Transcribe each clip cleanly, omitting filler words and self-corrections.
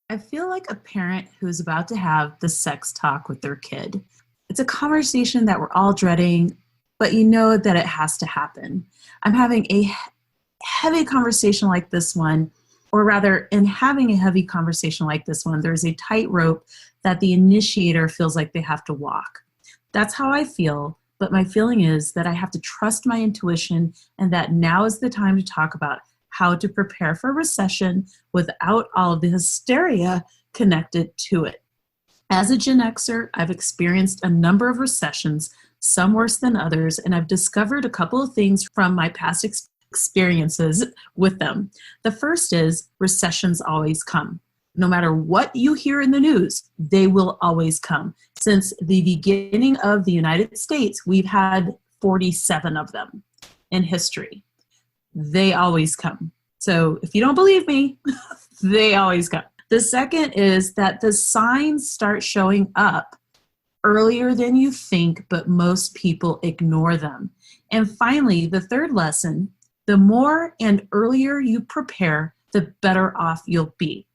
I feel like a parent who's about to have the sex talk with their kid. It's a conversation that we're all dreading, but you know that it has to happen. I'm having a heavy conversation like this one, or rather, in having a heavy conversation like this one, there's a tightrope that the initiator feels like they have to walk. That's how I feel, but my feeling is that I have to trust my intuition and that now is the time to talk about how to prepare for recession without all of the hysteria connected to it. As a Gen Xer, I've experienced a number of recessions, some worse than others, and I've discovered a couple of things from my past experiences with them. The first is recessions always come. No matter what you hear in the news, they will always come. Since the beginning of the United States, we've had 47 of them in history. They always come. So if you don't believe me, they always come. The second is that the signs start showing up earlier than you think, but most people ignore them. And finally, the third lesson, the more and earlier you prepare, the better off you'll be.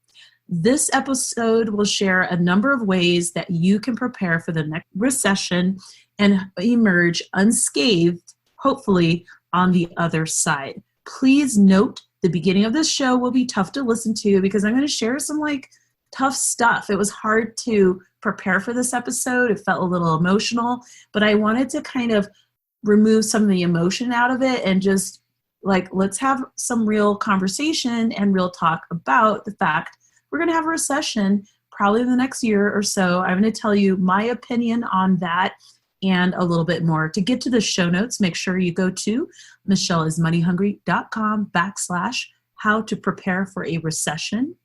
This episode will share a number of ways that you can prepare for the next recession and emerge unscathed, hopefully, on the other side. Please note the beginning of this show will be tough to listen to because I'm going to share some tough stuff. It was hard to prepare for this episode. It felt a little emotional, but I wanted to kind of remove some of the emotion out of it and just let's have some real conversation and real talk about the fact we're going to have a recession probably in the next year or so. I'm going to tell you my opinion on that and a little bit more. To get to the show notes, make sure you go to michelleismoneyhungry.com/how to prepare for a recession.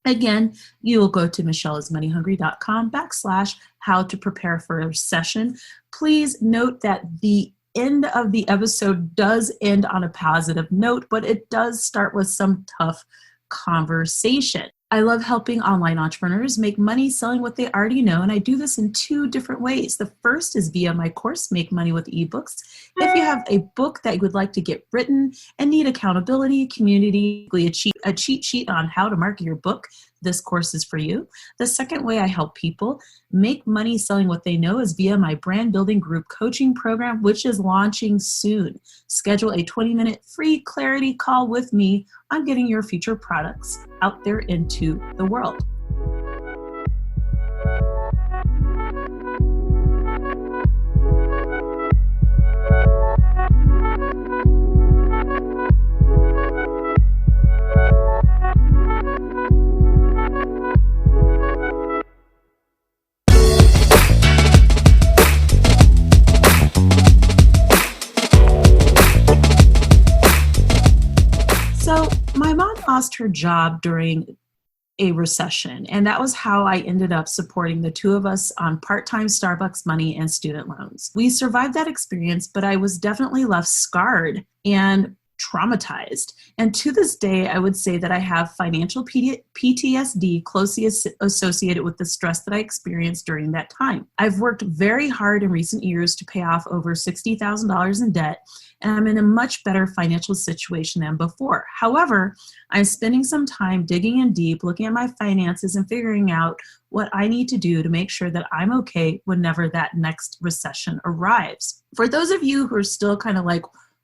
Again, you will go to michelleismoneyhungry.com/how to prepare for a recession. Please note that the end of the episode does end on a positive note, but it does start with some tough conversation. I love helping online entrepreneurs make money selling what they already know, and I do this in two different ways. The first is via my course, Make Money with eBooks. If you have a book that you would like to get written and need accountability, community, a cheat sheet on how to market your book, this course is for you. The second way I help people make money selling what they know is via my brand building group coaching program, which is launching soon. Schedule a 20-minute free clarity call with me on getting your future products out there into the world. So my mom lost her job during a recession, and that was how I ended up supporting the two of us on part-time Starbucks money and student loans. We survived that experience, but I was definitely left scarred and traumatized. And to this day, I would say that I have financial PTSD closely associated with the stress that I experienced during that time. I've worked very hard in recent years to pay off over $60,000 in debt, and I'm in a much better financial situation than before. However, I'm spending some time digging in deep, looking at my finances and figuring out what I need to do to make sure that I'm okay whenever that next recession arrives. For those of you who are still kind of like,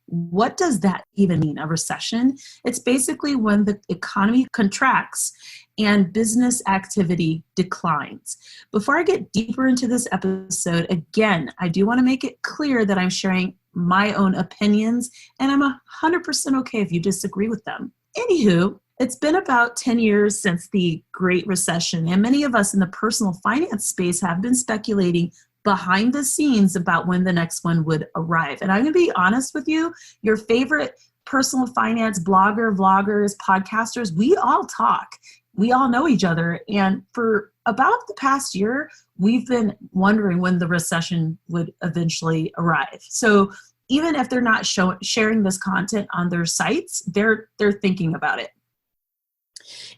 what does that even mean, a recession? It's basically when the economy contracts and business activity declines. Before I get deeper into this episode, again, I do want to make it clear that I'm sharing my own opinions, and I'm 100% okay if you disagree with them. Anywho, it's been about 10 years since the Great Recession, and many of us in the personal finance space have been speculating behind the scenes about when the next one would arrive. And I'm going to be honest with you, your favorite personal finance blogger, vloggers, podcasters, we all talk. We all know each other. And for about the past year, we've been wondering when the recession would eventually arrive. So even if they're not sharing this content on their sites, they're thinking about it.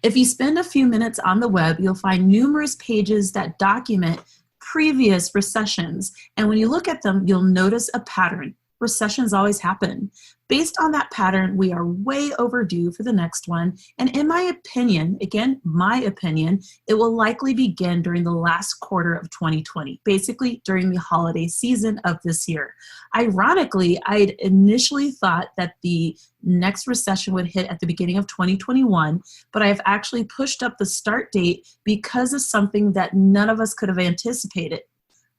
If you spend a few minutes on the web, you'll find numerous pages that document previous recessions. And when you look at them, you'll notice a pattern. recessions always happen. Based on that pattern, we are way overdue for the next one. And in my opinion, again, my opinion, it will likely begin during the last quarter of 2020, basically during the holiday season of this year. Ironically, I'd initially thought that the next recession would hit at the beginning of 2021, but I've actually pushed up the start date because of something that none of us could have anticipated,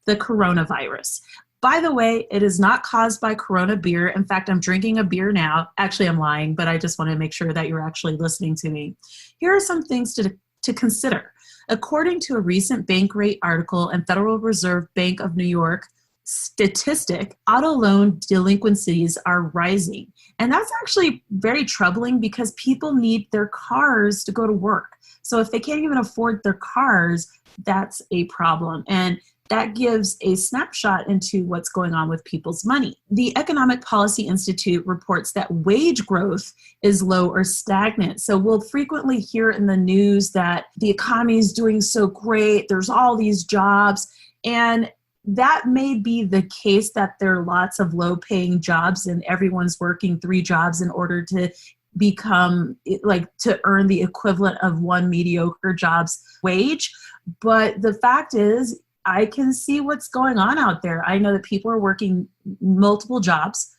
the coronavirus. By the way, it is not caused by Corona beer. In fact, I'm drinking a beer now. Actually, I'm lying, but I just want to make sure that you're actually listening to me. Here are some things to consider. According to a recent Bankrate article and Federal Reserve Bank of New York statistic, auto loan delinquencies are rising. And that's actually very troubling because people need their cars to go to work. So if they can't even afford their cars, that's a problem. And that gives a snapshot into what's going on with people's money. The Economic Policy Institute reports that wage growth is low or stagnant. So we'll frequently hear in the news that the economy is doing so great, there's all these jobs, and that may be the case, that there are lots of low-paying jobs and everyone's working 3 jobs in order to become, like, to earn the equivalent of one mediocre job's wage. But the fact is, I can see what's going on out there. I know that people are working multiple jobs.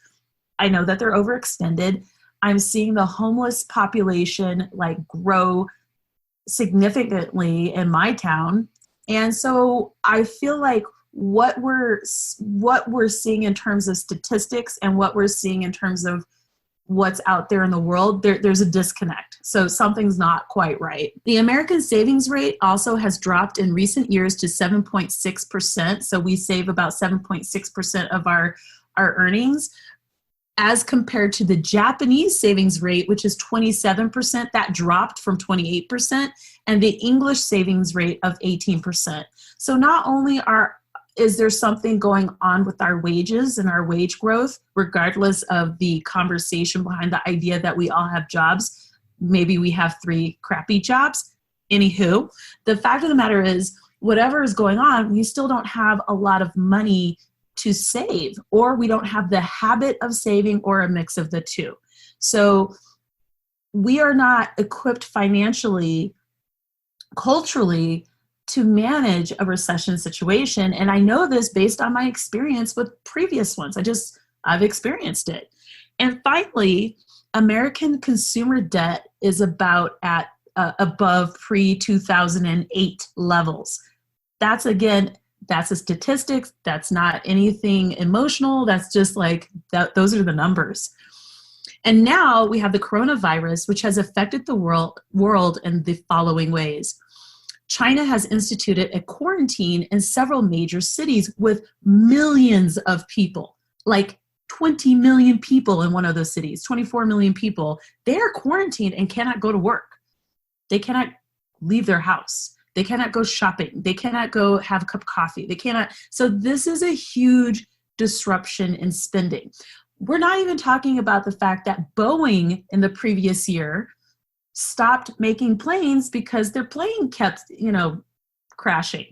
I know that they're overextended. I'm seeing the homeless population grow significantly in my town. And so I feel like what we're seeing in terms of statistics and what we're seeing in terms of what's out there in the world, there's a disconnect. So something's not quite right. The American savings rate also has dropped in recent years to 7.6%. So we save about 7.6% of our earnings, as compared to the Japanese savings rate, which is 27%. That dropped from 28%, and the English savings rate of 18%. So not only is there something going on with our wages and our wage growth, regardless of the conversation behind the idea that we all have jobs. Maybe we have 3 crappy jobs. Anywho, the fact of the matter is, whatever is going on, we still don't have a lot of money to save, or we don't have the habit of saving, or a mix of the two. So we are not equipped financially, culturally, to manage a recession situation. And I know this based on my experience with previous ones. I've experienced it. And finally, American consumer debt is about at above pre-2008 levels. That's a statistic. That's not anything emotional. That's just those are the numbers. And now we have the coronavirus, which has affected the world in the following ways. China has instituted a quarantine in several major cities with millions of people, like 20 million people in one of those cities, 24 million people. They are quarantined and cannot go to work. They cannot leave their house. They cannot go shopping. They cannot go have a cup of coffee. They cannot. So this is a huge disruption in spending. We're not even talking about the fact that Boeing in the previous year stopped making planes because their plane kept, crashing.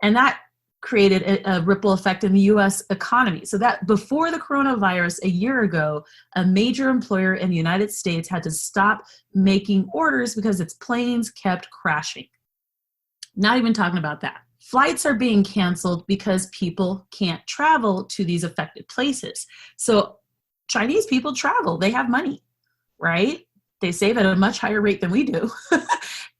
And that created a ripple effect in the U.S. economy. So that before the coronavirus, a year ago, a major employer in the United States had to stop making orders because its planes kept crashing. Not even talking about that. Flights are being canceled because people can't travel to these affected places. So Chinese people travel. They have money, right? They save at a much higher rate than we do.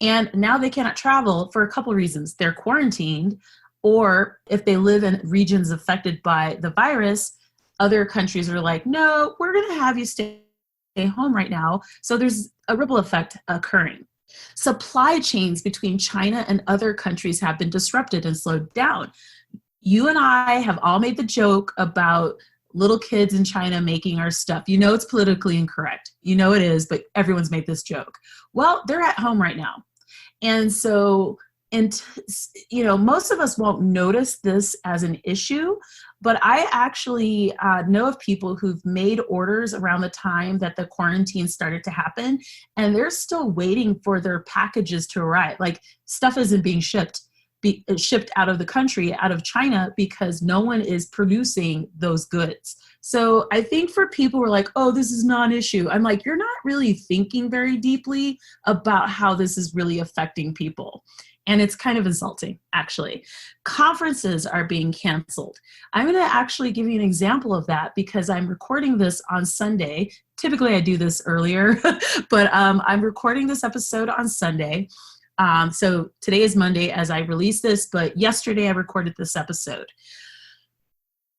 And now they cannot travel for a couple of reasons. They're quarantined, or if they live in regions affected by the virus, other countries are like, no, we're going to have you stay home right now. So there's a ripple effect occurring. Supply chains between China and other countries have been disrupted and slowed down. You and I have all made the joke about little kids in China making our stuff. It's politically incorrect. It is, but everyone's made this joke. Well, they're at home right now. And so, most of us won't notice this as an issue, but I actually know of people who've made orders around the time that the quarantine started to happen, and they're still waiting for their packages to arrive. Like, stuff isn't being shipped. shipped out of the country, out of China, because no one is producing those goods. So I think for people who are like, oh, this is non-issue, I'm like, you're not really thinking very deeply about how this is really affecting people. And it's kind of insulting, actually. Conferences are being canceled. I'm going to actually give you an example of that because I'm recording this on Sunday. Typically, I do this earlier, but I'm recording this episode on Sunday. So today is Monday as I release this, but yesterday I recorded this episode.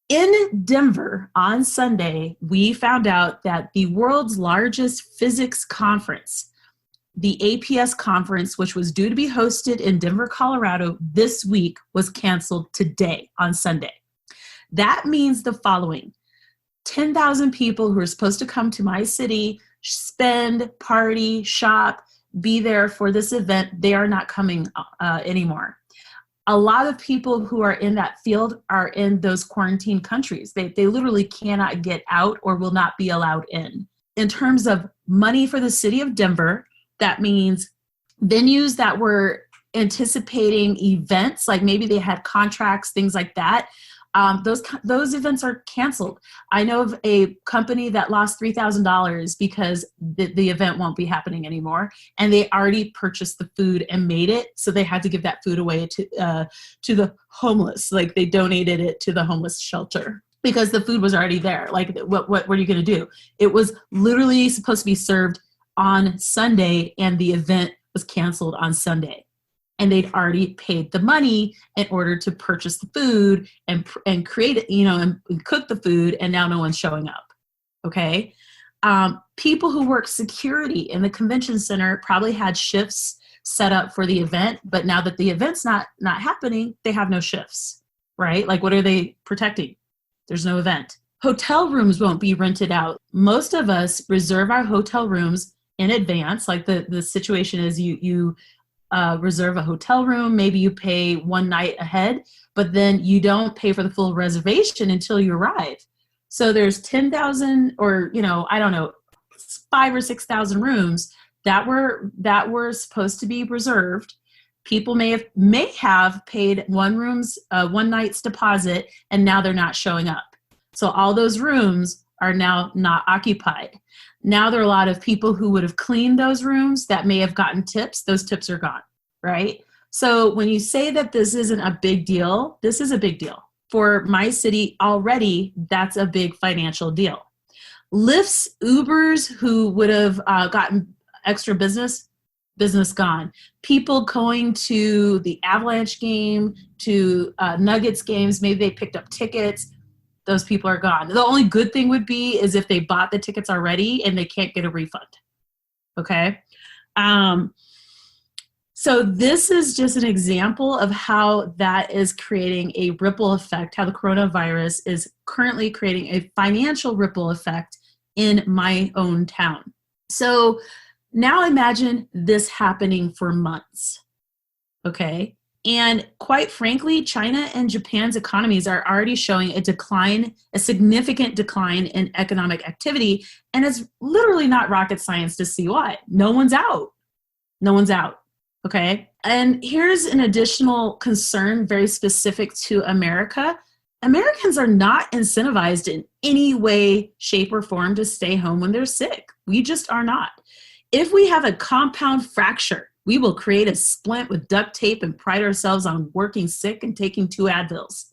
In Denver on Sunday, we found out that the world's largest physics conference, the APS conference, which was due to be hosted in Denver, Colorado this week, was canceled today on Sunday. That means the following: 10,000 people who are supposed to come to my city, spend, party, shop, be there for this event, they are not coming anymore. A lot of people who are in that field are in those quarantine countries. They literally cannot get out or will not be allowed in. In terms of money for the city of Denver, that means venues that were anticipating events, like maybe they had contracts, things like that. Those events are canceled. I know of a company that lost $3,000 because the event won't be happening anymore, and they already purchased the food and made it, so they had to give that food away to the homeless. Like they donated it to the homeless shelter because the food was already there. Like what are you going to do? It was literally supposed to be served on Sunday, and the event was canceled on Sunday. And they'd already paid the money in order to purchase the food and create it, and cook the food, and now no one's showing up. Okay. People who work security in the convention center probably had shifts set up for the event, but now that the event's not happening, they have no shifts, right? Like what are they protecting? There's no event. Hotel rooms won't be rented out. Most of us reserve our hotel rooms in advance. Like the situation is you reserve a hotel room, maybe you pay one night ahead, but then you don't pay for the full reservation until you arrive. So there's 10,000 or, I don't know, 5,000 or 6,000 rooms that were supposed to be reserved. People may have paid one night's deposit, and now they're not showing up. So all those rooms are now not occupied. Now there are a lot of people who would have cleaned those rooms that may have gotten tips. Those tips are gone, right? So when you say that this isn't a big deal, this is a big deal. For my city already, that's a big financial deal. Lyft's, Ubers who would have gotten extra business gone. People going to the Avalanche game, to Nuggets games, maybe they picked up tickets. Those people are gone. The only good thing would be is if they bought the tickets already and they can't get a refund. Okay. So this is just an example of how that is creating a ripple effect, how the coronavirus is currently creating a financial ripple effect in my own town. So now imagine this happening for months. Okay. And quite frankly, China and Japan's economies are already showing a significant decline in economic activity. And it's literally not rocket science to see why. No one's out. Okay. And here's an additional concern very specific to America. Americans are not incentivized in any way, shape, or form to stay home when they're sick. We just are not. If we have a compound fracture, we will create a splint with duct tape and pride ourselves on working sick and taking 2 Advils.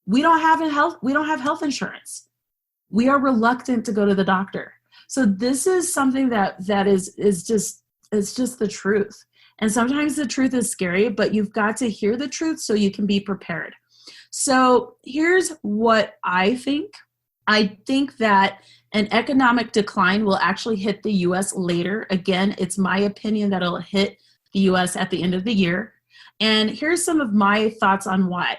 We don't have health insurance. We are reluctant to go to the doctor. So this is something that is just the truth. And sometimes the truth is scary, but you've got to hear the truth so you can be prepared. So here's what I think. I think that an economic decline will actually hit the U.S. later. Again, it's my opinion that it'll hit the U.S. at the end of the year. And here's some of my thoughts on why.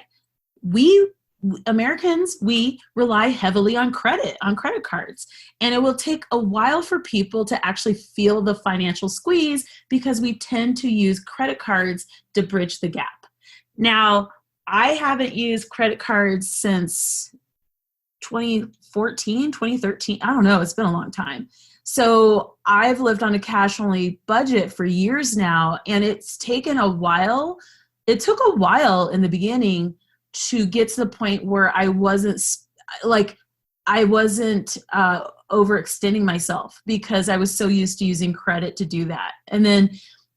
Americans, we rely heavily on credit cards. And it will take a while for people to actually feel the financial squeeze because we tend to use credit cards to bridge the gap. Now, I haven't used credit cards since 2014, 2013. I don't know. It's been a long time. So I've lived on a cash only budget for years now, and it's taken a while. it took a while in the beginning to get to the point where I wasn't overextending myself, because I was so used to using credit to do that. And then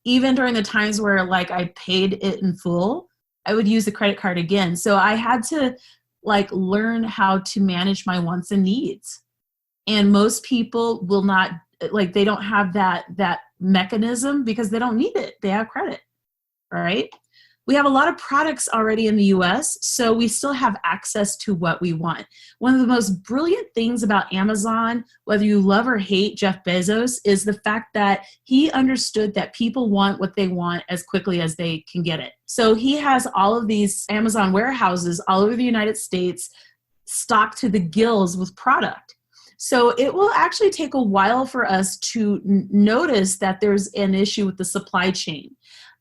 even during the times where like I paid it in full, I would use the credit card again. So I had to like learn how to manage my wants and needs. And most people will not, like, they don't have that mechanism because they don't need it. They have credit, right? We have a lot of products already in the US, so we still have access to what we want. One of the most brilliant things about Amazon, whether you love or hate Jeff Bezos, is the fact that he understood that people want what they want as quickly as they can get it. So he has all of these Amazon warehouses all over the United States stocked to the gills with product. So it will actually take a while for us to notice that there's an issue with the supply chain.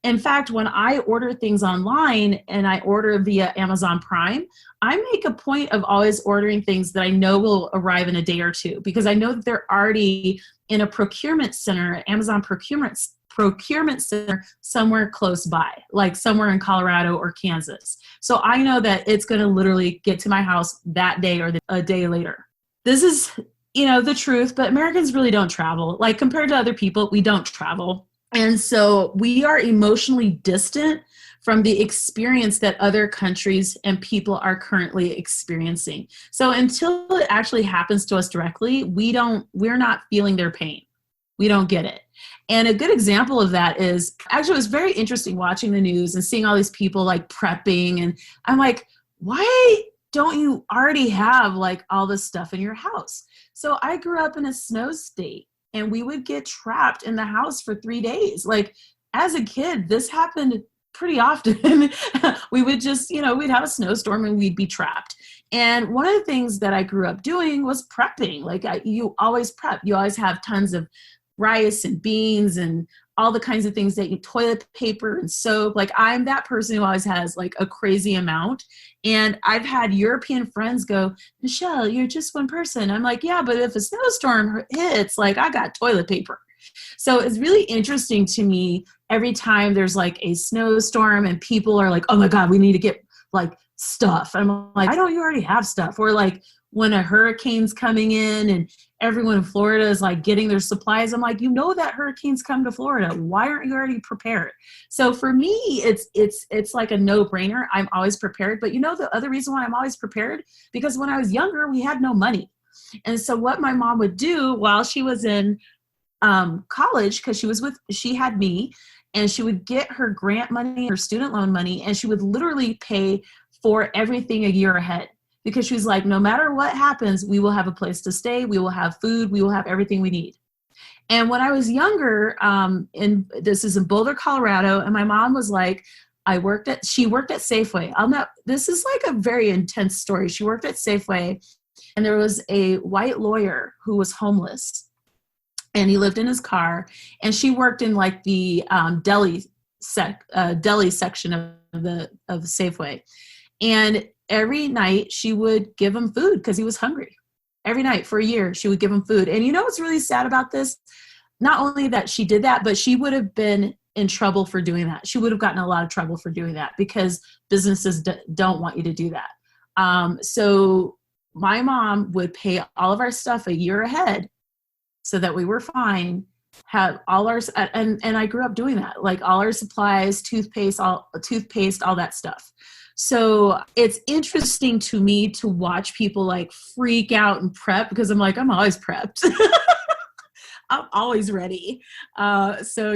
In fact, when I order things online and I order via Amazon Prime, I make a point of always ordering things that I know will arrive in a day or two, because I know that they're already in a procurement center, Amazon procurement center somewhere close by, like somewhere in Colorado or Kansas. So I know that it's going to literally get to my house that day or a day later. This is, the truth, but Americans really don't travel. Like, compared to other people, we don't travel. And so we are emotionally distant from the experience that other countries and people are currently experiencing. So until it actually happens to us directly, we're not feeling their pain. We don't get it. And a good example of that is, actually, it was very interesting watching the news and seeing all these people like prepping. And I'm like, why don't you already have like all this stuff in your house? So I grew up in a snow state, and we would get trapped in the house for 3 days. Like, as a kid, this happened pretty often. We would just, we'd have a snowstorm and we'd be trapped. And one of the things that I grew up doing was prepping. Like, you always prep. You always have tons of rice and beans and all the kinds of things that you, toilet paper and soap. Like, I'm that person who always has like a crazy amount. And I've had European friends go, Michelle, you're just one person. I'm like, yeah, but if a snowstorm hits, like, I got toilet paper. So it's really interesting to me every time there's like a snowstorm and people are like, oh my God, we need to get like stuff. I'm like, why don't you already have stuff? Or like when a hurricane's coming in and everyone in Florida is like getting their supplies, I'm like, that hurricanes come to Florida. Why aren't you already prepared? So for me, it's like a no-brainer. I'm always prepared. But the other reason why I'm always prepared, because when I was younger, we had no money. And so what my mom would do while she was in college, because she had me, and she would get her grant money, her student loan money, and she would literally pay for everything a year ahead. Because she was like, no matter what happens, we will have a place to stay, we will have food, we will have everything we need. And when I was younger, this is in Boulder, Colorado, and my mom was like, she worked at Safeway. This is like a very intense story. She worked at Safeway, and there was a white lawyer who was homeless, and he lived in his car, and she worked in like the deli section of Safeway. And every night she would give him food because he was hungry. Every night for a year, she would give him food. And what's really sad about this? Not only that she did that, but she would have been in trouble for doing that. She would have gotten a lot of trouble for doing that, because businesses don't want you to do that. So my mom would pay all of our stuff a year ahead so that we were fine, have all our, and I grew up doing that, like all our supplies, toothpaste, all that stuff. So it's interesting to me to watch people like freak out and prep, because I'm like, I'm always prepped. I'm always ready. So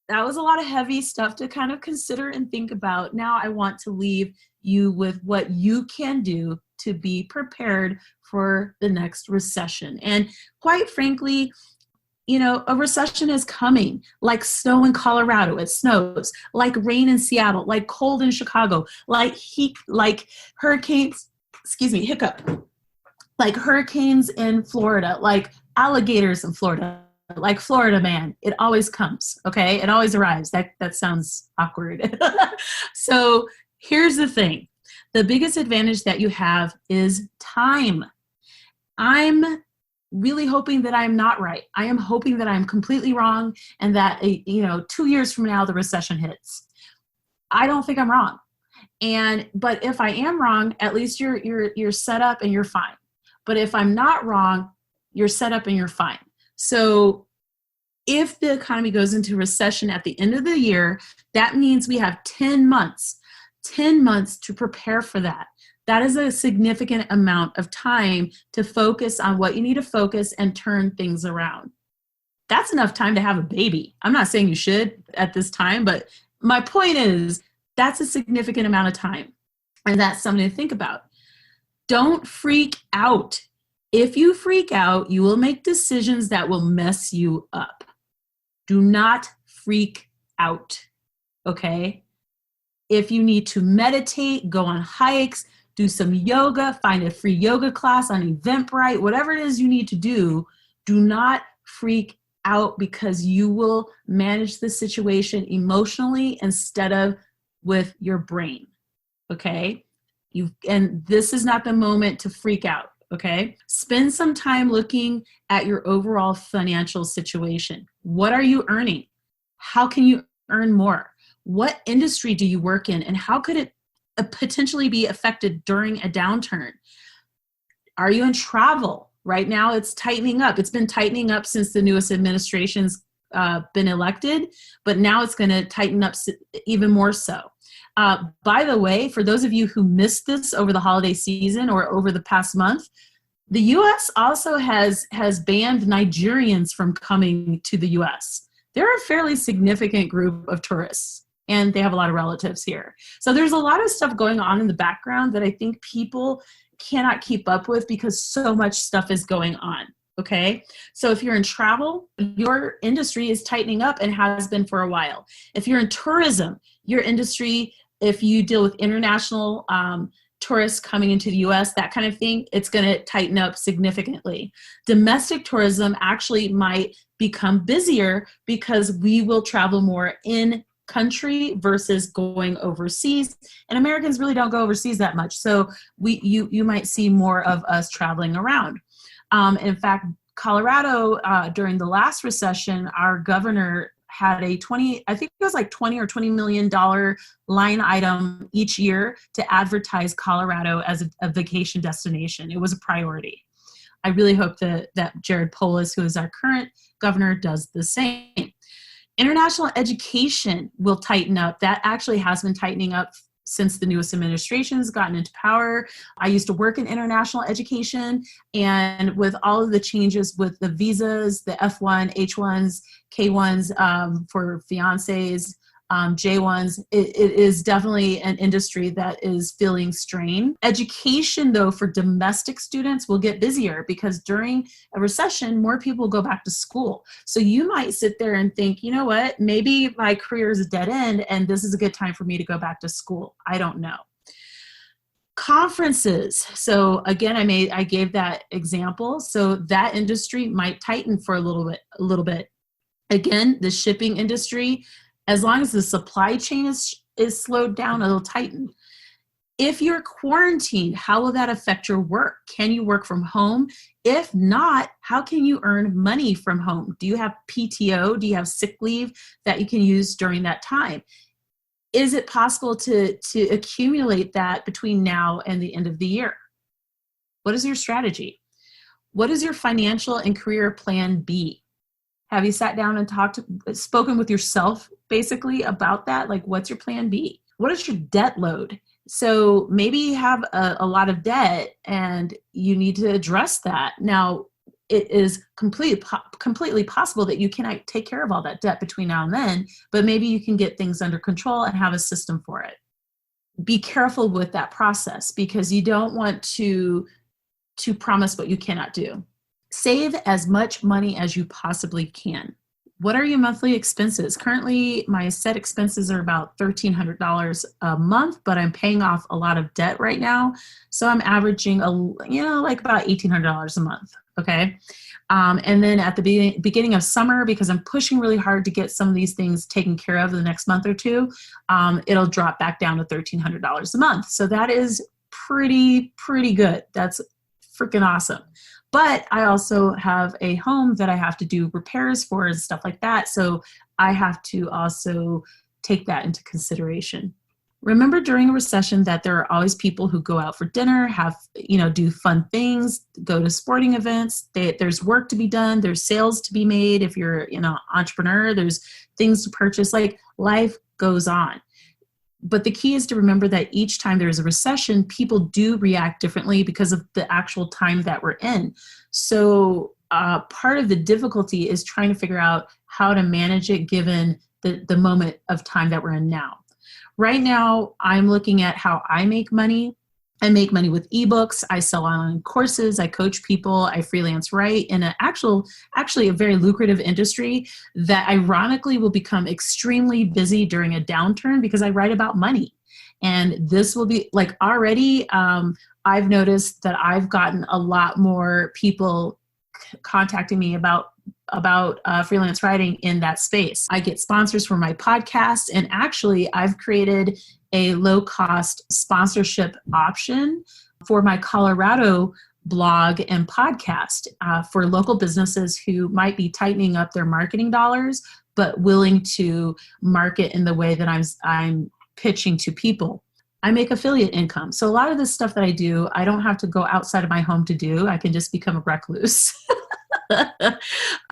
that was a lot of heavy stuff to kind of consider and think about. Now I want to leave you with what you can do to be prepared for the next recession. And quite frankly, a recession is coming, like snow in Colorado, it snows, like rain in Seattle, like cold in Chicago, like heat, like hurricanes, like hurricanes in Florida, like alligators in Florida, like Florida man. It always comes, okay? It always arrives. That sounds awkward. So here's the thing. The biggest advantage that you have is time. I'm really hoping that I'm not right. I am hoping that I'm completely wrong and that, 2 years from now, the recession hits. I don't think I'm wrong. But if I am wrong, at least you're set up and you're fine. But if I'm not wrong, you're set up and you're fine. So if the economy goes into recession at the end of the year, that means we have 10 months to prepare for that. That is a significant amount of time to focus on what you need to focus and turn things around. That's enough time to have a baby. I'm not saying you should at this time, but my point is that's a significant amount of time. And that's something to think about. Don't freak out. If you freak out, you will make decisions that will mess you up. Do not freak out, okay? If you need to meditate, go on hikes, do some yoga, find a free yoga class on Eventbrite, whatever it is you need to do not freak out because you will manage the situation emotionally instead of with your brain, okay? And this is not the moment to freak out, okay? Spend some time looking at your overall financial situation. What are you earning? How can you earn more? What industry do you work in? And how could it potentially be affected during a downturn? Are you in travel? Right now it's tightening up. It's been tightening up since the newest administration's been elected, but now it's going to tighten up even more so. By the way, for those of you who missed this over the holiday season or over the past month, the U.S. also has banned Nigerians from coming to the U.S. They're a fairly significant group of tourists, and they have a lot of relatives here. So there's a lot of stuff going on in the background that I think people cannot keep up with because so much stuff is going on. Okay. So if you're in travel, your industry is tightening up and has been for a while. If you're in tourism, your industry, if you deal with international tourists coming into the US, that kind of thing, it's going to tighten up significantly. Domestic tourism actually might become busier because we will travel more in country versus going overseas, and Americans really don't go overseas that much. So you might see more of us traveling around. In fact, Colorado during the last recession, our governor had I think it was like $20 or $20 million line item each year to advertise Colorado as a vacation destination. It was a priority. I really hope that Jared Polis, who is our current governor, does the same. International education will tighten up. That actually has been tightening up since the newest administration has gotten into power. I used to work in international education, and with all of the changes with the visas, the F1, H1s, K1s for fiancés, J1s, it is definitely an industry that is feeling strain. Education, though, for domestic students will get busier because during a recession, more people go back to school. So you might sit there and think, you know what, maybe my career is a dead end and this is a good time for me to go back to school. I don't know. Conferences. So again, I gave that example. So that industry might tighten for a little bit. Again, the shipping industry, as long as the supply chain is slowed down, it'll tighten. If you're quarantined, how will that affect your work? Can you work from home? If not, how can you earn money from home? Do you have PTO? Do you have sick leave that you can use during that time? Is it possible to accumulate that between now and the end of the year? What is your strategy? What is your financial and career plan B? Have you sat down and spoken with yourself basically about that? Like, what's your plan B? What is your debt load? So maybe you have a lot of debt and you need to address that. Now, it is completely possible that you cannot take care of all that debt between now and then, but maybe you can get things under control and have a system for it. Be careful with that process because you don't want to promise what you cannot do. Save as much money as you possibly can. What are your monthly expenses? Currently, my set expenses are about $1,300 a month, but I'm paying off a lot of debt right now. So I'm averaging like about $1,800 a month. Okay. And then at the beginning of summer, because I'm pushing really hard to get some of these things taken care of in the next month or two, it'll drop back down to $1,300 a month. So that is pretty good. That's freaking awesome. But I also have a home that I have to do repairs for and stuff like that. So I have to also take that into consideration. Remember during a recession that there are always people who go out for dinner, do fun things, go to sporting events. There's work to be done. There's sales to be made. If you're, entrepreneur, there's things to purchase. Like, life goes on. But the key is to remember that each time there's a recession, people do react differently because of the actual time that we're in. So part of the difficulty is trying to figure out how to manage it given the moment of time that we're in now. Right now, I'm looking at how I make money. I make money with ebooks. I sell online courses. I coach people. I freelance write in actually a very lucrative industry that ironically will become extremely busy during a downturn because I write about money. And this will be like already, I've noticed that I've gotten a lot more people contacting me about freelance writing in that space. I get sponsors for my podcast, and actually I've created a low-cost sponsorship option for my Colorado blog and podcast for local businesses who might be tightening up their marketing dollars, but willing to market in the way that I'm pitching to people. I make affiliate income. So a lot of this stuff that I do, I don't have to go outside of my home to do. I can just become a recluse.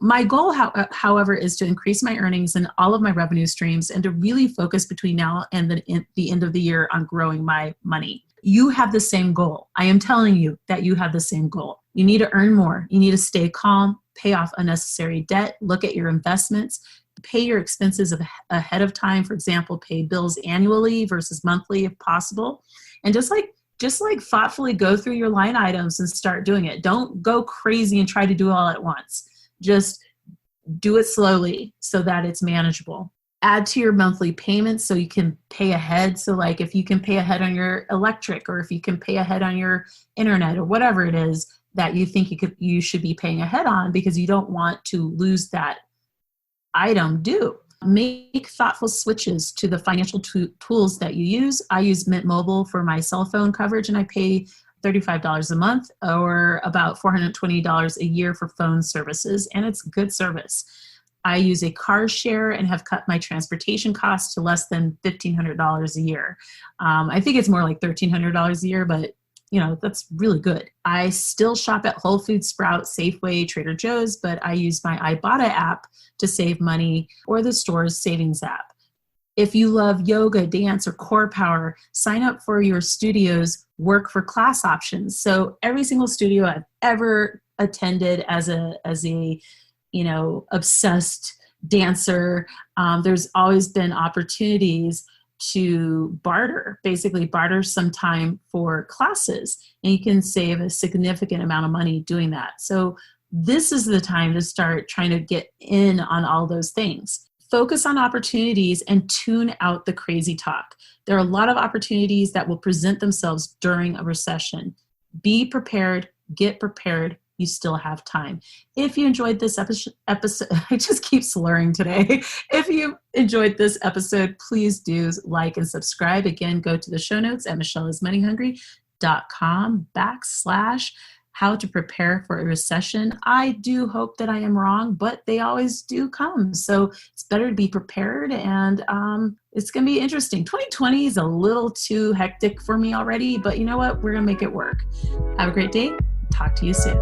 My goal, however, is to increase my earnings in all of my revenue streams and to really focus between now and the end of the year on growing my money. You have the same goal. I am telling you that you have the same goal. You need to earn more. You need to stay calm, pay off unnecessary debt, look at your investments, pay your expenses ahead of time. For example, pay bills annually versus monthly if possible. And just thoughtfully go through your line items and start doing it. Don't go crazy and try to do it all at once. Just do it slowly so that it's manageable. Add to your monthly payments so you can pay ahead. So like if you can pay ahead on your electric, or if you can pay ahead on your internet, or whatever it is that you think you should be paying ahead on because you don't want to lose that item due. Make thoughtful switches to the financial tools that you use. I use Mint Mobile for my cell phone coverage, and I pay $35 a month or about $420 a year for phone services, and it's good service. I use a car share and have cut my transportation costs to less than $1,500 a year. I think it's more like $1,300 a year, but that's really good. I still shop at Whole Foods, Sprouts, Safeway, Trader Joe's, but I use my Ibotta app to save money, or the store's savings app. If you love yoga, dance, or core power, sign up for your studio's work for class options. So every single studio I've ever attended as a obsessed dancer, there's always been opportunities to barter some time for classes, and you can save a significant amount of money doing that. So this is the time to start trying to get in on all those things. Focus on opportunities and tune out the crazy talk. There are a lot of opportunities that will present themselves during a recession. Be prepared, get prepared. You still have time. If you enjoyed this episode, I just keep slurring today. If you enjoyed this episode, please do like and subscribe. Again, go to the show notes at michelleismoneyhungry.com/how to prepare for a recession. I do hope that I am wrong, but they always do come. So it's better to be prepared, and it's going to be interesting. 2020 is a little too hectic for me already, but you know what? We're going to make it work. Have a great day. Talk to you soon.